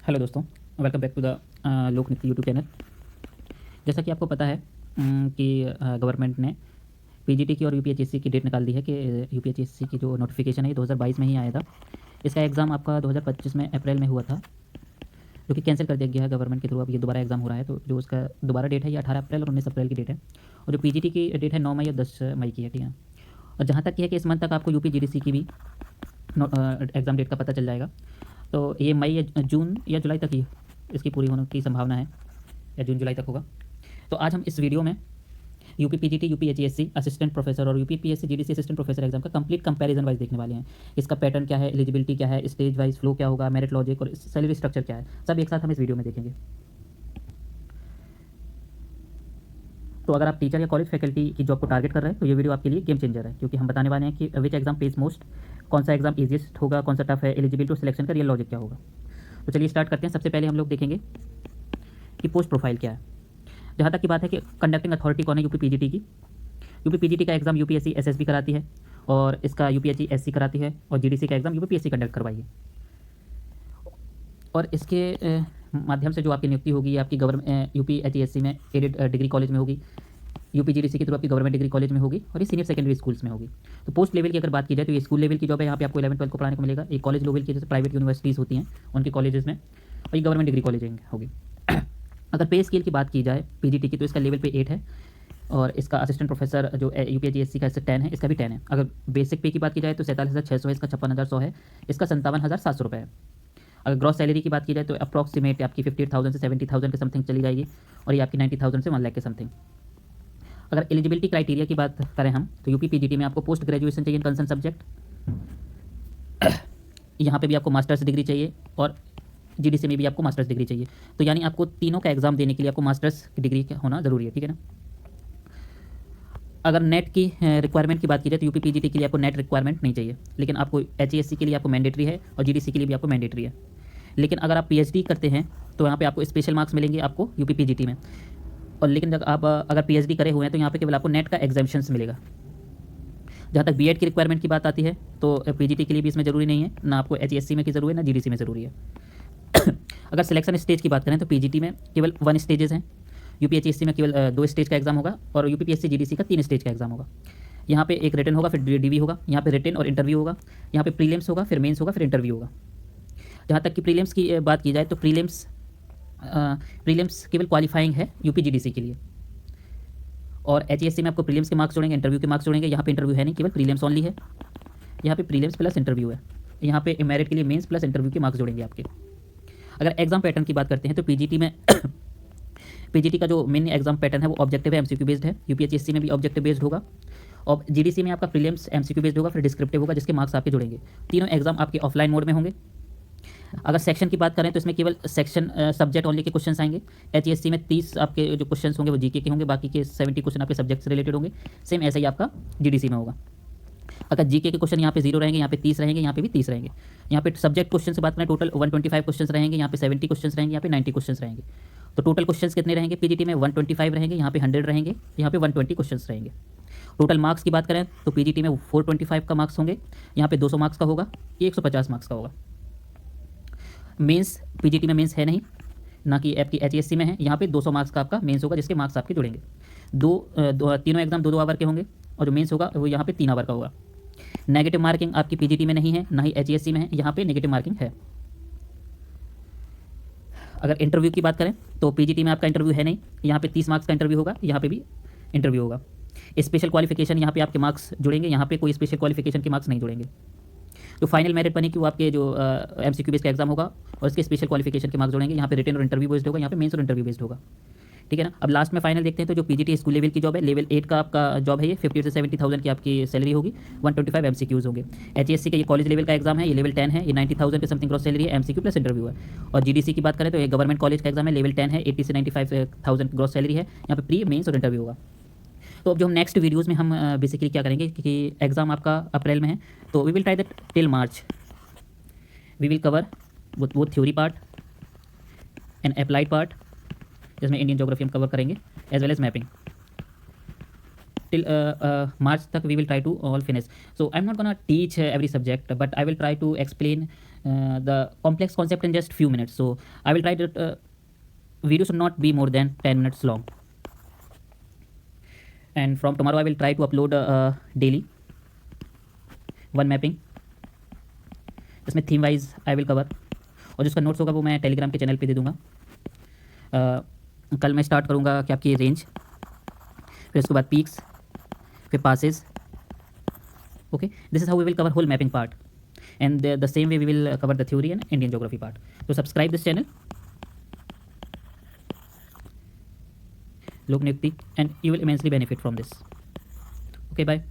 Hello दोस्तों, welcome back to the Lokniti YouTube channel. जैसा कि आपको पता है कि गवर्नमेंट ने पीजीटी की और यूपीएचएससी की डेट निकाल दी है कि यूपीएचएससी की जो नोटिफिकेशन है ये 2022 में ही आया था। इसका एग्ज़ाम आपका 2025 में अप्रैल में हुआ था, जो कि कैंसिल कर दिया गया है गवर्नमेंट के थ्रू। अब ये दोबारा एग्ज़ाम हो रहा है, तो जो उसका दोबारा डेट है ये 18 अप्रैल और 19 अप्रैल की डेट है। और जो पीजीटी की डेट है 9 मई और 10 मई की है, ठीक है। और जहाँ तक ये है कि इस मंथ तक आपको यूपीजीडीसी की भी एग्ज़ाम डेट का पता चल जाएगा। तो ये मई या जून या जुलाई तक ही इसकी पूरी होने की संभावना है, या जून जुलाई तक होगा। तो आज हम इस वीडियो में UP PGT, UP HESC assistant professor और UP PSC GDC assistant professor exam का कंप्लीट कंपैरिजन वाइज देखने वाले हैं। इसका पैटर्न क्या है, एलिजिबिलिटी क्या है, स्टेज वाइज फ्लो क्या होगा, मेरिट लॉजिक और सैलरी स्ट्रक्चर क्या है, सब एक साथ हम इस वीडियो में देखेंगे। तो अगर आप टीचर या कॉलेज फैकल्टी की जॉब को टारगेट कर रहे हैं तो ये वीडियो आपके लिए गेम चेंजर है, क्योंकि हम बताने वाले हैं कि विच एग्जाम पेज मोस्ट, कौन सा एग्जाम ईजिएस्ट होगा, कौन सा टफ है, एलिजिबिलिटी और सिलेक्शन का रियल लॉजिक क्या होगा। तो चलिए स्टार्ट करते हैं। सबसे पहले हम लोग देखेंगे कि पोस्ट प्रोफाइल क्या है। जहाँ तक की बात है कि कंडक्टिंग अथॉरिटी कौन है यूपी पीजीटी की। यूपी पीजीटी का एग्जाम यूपीएससी एसएसबी कराती है और इसका यूपीएचईएससी कराती है, और जीडीसी का एग्जाम यूपीएससी कंडक्ट करवाइए। और इसके माध्यम से जो आपकी नियुक्ति होगी आपकी गवर्नमेंट यूपीएचईएससी में एडेड डिग्री कॉलेज में होगी, यूपीजीडीसी के थ्रू आपकी गवर्नमेंट डिग्री कॉलेज में होगी, और ये सीनियर सेकेंडरी स्कूल्स में होगी। तो पोस्ट लेवल की अगर बात की जाए तो ये स्कूल लेवल की जॉब है, यहाँ पे आपको 11-12 को पढ़ाने को मिलेगा। ये कॉलेज लेवल की जैसे प्राइवेट यूनिवर्सिटीज़ होती हैं उनके कॉलेजेस में, और ये गवर्नमेंट डिग्री कॉलेज होगी। अगर पे स्केल की बात की जाए पीजीटी की तो इसका लेवल पे 8 है, और इसका असिस्टेंट प्रोफेसर जो यूपीएचईएससी का इससे 10 है, इसका भी 10 है। अगर बेसिक पे की बात की जाए तो 47,600 है, इसका 56,100 है, इसका 57,700 रुपये है। अगर ग्रॉस सैलरी की बात की जाए तो अप्रॉक्सीमेट आपकी 58,000 से 70,000 के समथिंग चली जाएगी, और ये आपकी 90,000 से 1 लाख के समथिंग। अगर एलिजिबिलिटी क्राइटेरिया की बात करें हम तो यूपी पीजीटी में आपको पोस्ट ग्रेजुएशन चाहिए कंसर्न सब्जेक्ट, यहाँ पे भी आपको मास्टर्स डिग्री चाहिए, और जीडीसी में भी आपको मास्टर्स डिग्री चाहिए। तो यानी आपको तीनों का एग्जाम देने के लिए आपको मास्टर्स की डिग्री होना जरूरी है, ठीक है ना। अगर नेट की रिक्वायरमेंट की बात की जाए तो यूपी पीजीटी के लिए आपको नेट रिक्वायरमेंट नहीं चाहिए, लेकिन आपको एचईएससी के लिए आपको मैंडेटरी है और जीडीसी के लिए भी आपको मैंडेटरी है। लेकिन अगर आप पीएचडी करते हैं तो यहाँ पे आपको स्पेशल मार्क्स मिलेंगे आपको यूपी पीजीटी में। और लेकिन जब आप अगर पीएचडी करे हुए हैं तो यहाँ पे केवल आपको नेट का एग्जाम्पशंस मिलेगा। जहाँ तक बीएड की रिक्वायरमेंट की बात आती है तो पीजीटी के लिए भी इसमें ज़रूरी नहीं है, ना आपको एचईएससी में की ज़रूरी है, ना जीडीसी में ज़रूरी है। अगर सिलेक्शन स्टेज की बात करें तो पीजीटी में केवल 1 स्टेजेस हैं, यूपीएचईएससी में केवल 2 स्टेज का एग्जाम होगा, और यूपीपीएससी जीडीसी का 3 स्टेज का एग्जाम होगा। यहाँ पे एक रिटन होगा, फिर डीवी होगा, यहाँ पे रिटन और इंटरव्यू होगा, यहाँ पे प्रीलिम्स होगा, फिर मेंस होगा, फिर इंटरव्यू होगा। जहाँ तक कि प्रीलिम्स की बात की जाए तो प्रीलिम्स केवल क्वालिफाइंग है यूपी जीडीसी के लिए, और एचईएससी में आपको प्रीलिम्स के मार्क्स जोड़ेंगे, इंटरव्यू के मार्क्स जोड़ेंगे। यहाँ पे इंटरव्यू है नहीं, केवल प्रीलिम्स ओनली है। यहाँ पे प्रीलिम्स प्लस इंटरव्यू है, यहाँ पे मेरिट के लिए मेंस प्लस इंटरव्यू के मार्क्स जोड़ेंगे आपके। अगर एग्जाम पैटर्न की बात करते हैं तो पीजीटी में पीजीटी का जो मेन एग्जाम पैटर्न है वो ऑब्जेक्टिव है, एमसीक्यू बेस्ड है। यूपीएचएससी में भी ऑब्जेक्टिव बेस्ड होगा, और जीडीसी में आपका प्रीलिम्स एमसीक्यू बेस्ड होगा, फिर डिस्क्रिप्टिव होगा जिसके मार्क्स आपके जुड़ेंगे। तीनों एग्जाम आपके ऑफलाइन मोड में होंगे। अगर सेक्शन की बात करें तो इसमें केवल सेक्शन सब्जेक्ट ओनली के क्वेश्चन आएंगे। एचईएससी में 30 आपके जो क्वेश्चन होंगे वो जीके के होंगे, बाकी के 70 क्वेश्चन आपके सब्जेक्ट से रिलेटेड होंगे। सेम ऐसा ही आपका जीडीसी में होगा। अगर जीके के क्वेश्चन यहाँ पे 0 रहेंगे, यहाँ पे 30 रहेंगे, यहाँ पे भी 30 रहेंगे। यहाँ पे सब्जेक्ट क्वेश्चन से बात करें टोटल 125 क्वेश्चन रहेंगे, यहाँ पे 70 क्वेश्चन रहेंगे, यहाँ पे 90 क्वेश्चन रहेंगे। तो टोटल क्वेश्चन कितने रहेंगे पीजीटी में? 125 रहेंगे, यहाँ पे 100 रहेंगे, यहाँ पे 120 क्वेश्चन रहेंगे। टोटल मार्क्स की बात करें तो पीजीटी में 425 का मार्क्स होंगे, यहाँ पे 200 मार्क्स का होगा, ये 150 मार्क्स का होगा। मेंस पीजीटी में मेंस है नहीं, ना कि आपकी एचईएससी में है। यहाँ पे 200 मार्क्स का आपका मेंस होगा, जिसके मार्क्स आपके जुड़ेंगे। तीनों एग्जाम 2-2 आवर के होंगे, और जो मेंस होगा वो यहाँ पे 3 आवर का होगा। नेगेटिव मार्किंग आपकी पीजीटी में नहीं है, ना ही एचईएससी में है, यहाँ पे नेगेटिव मार्किंग है। अगर इंटरव्यू की बात करें तो पीजीटी में आपका इंटरव्यू है नहीं, यहाँ पे 30 मार्क्स का इंटरव्यू होगा, यहाँ पे भी इंटरव्यू होगा। स्पेशल क्वालिफिकेशन यहाँ पे आपके मार्क्स जुड़ेंगे, यहाँ पे कोई स्पेशल क्वालिफिकेशन के मार्क्स नहीं जुड़ेंगे। जो फाइनल मेरिट बनेगी वो आपके जो एमसीक्यू बेस्ड का एग्जाम होगा, और इसके स्पेशल क्वालिफिकेशन के मार्क्स जुड़ेंगे। यहाँ पे रिटन और इंटरव्यू बेस्ड होगा, यहाँ पे मेंस और इंटरव्यू बेस्ड होगा, ठीक है ना। अब लास्ट में फाइनल देखते हैं। तो जो पीजीटी स्कूल लेवल की जॉब है, लेवल 8 का आपका जॉब है, ये 50 से 70,000 की आपकी सैलरी होगी, 125 एमसीक्यूज होंगे। एचईएससी का ये कॉलेज लेवल का एग्जाम है, ये लेवल 10 है, ये 90,000 के समथिंग ग्रॉस सैलरी है, एमसीक्यू प्लस इंटरव्यू है। और जीडीसी की बात करें तो ये गवर्नमेंट कॉलेज का एग्जाम है, लेवल 10 है, 80 से 95,000 ग्रॉस सैलरी है, यहाँ पे प्री मेंस और इंटरव्यू होगा। तो अब जो हम नेक्स्ट वीडियोज़ में हम बेसिकली क्या करेंगे कि एग्जाम आपका अप्रैल में है, तो we will try that till March we will cover वो theory part and applied part, जिसमें इंडियन ज्योग्राफी हम कवर करेंगे, as well as mapping. Till March तक we will try to all finish. So I am not gonna teach every subject, but I will try to explain the complex concept in just few minutes. So I will try that video should not be more than 10 minutes long. And from tomorrow I will try to upload daily one mapping, इसमें theme wise I will cover, और जिसका notes होगा वो मैं Telegram के channel पे दे दूँगा. कल मैं स्टार्ट करूँगा कि आपकी रेंज, फिर उसके बाद पीक्स, फिर passes. Okay, this is how we will cover whole mapping part, and the same way we will cover the theory and Indian geography part. तो subscribe this channel, Lok Niyukti, and you will immensely benefit from this. Okay, bye.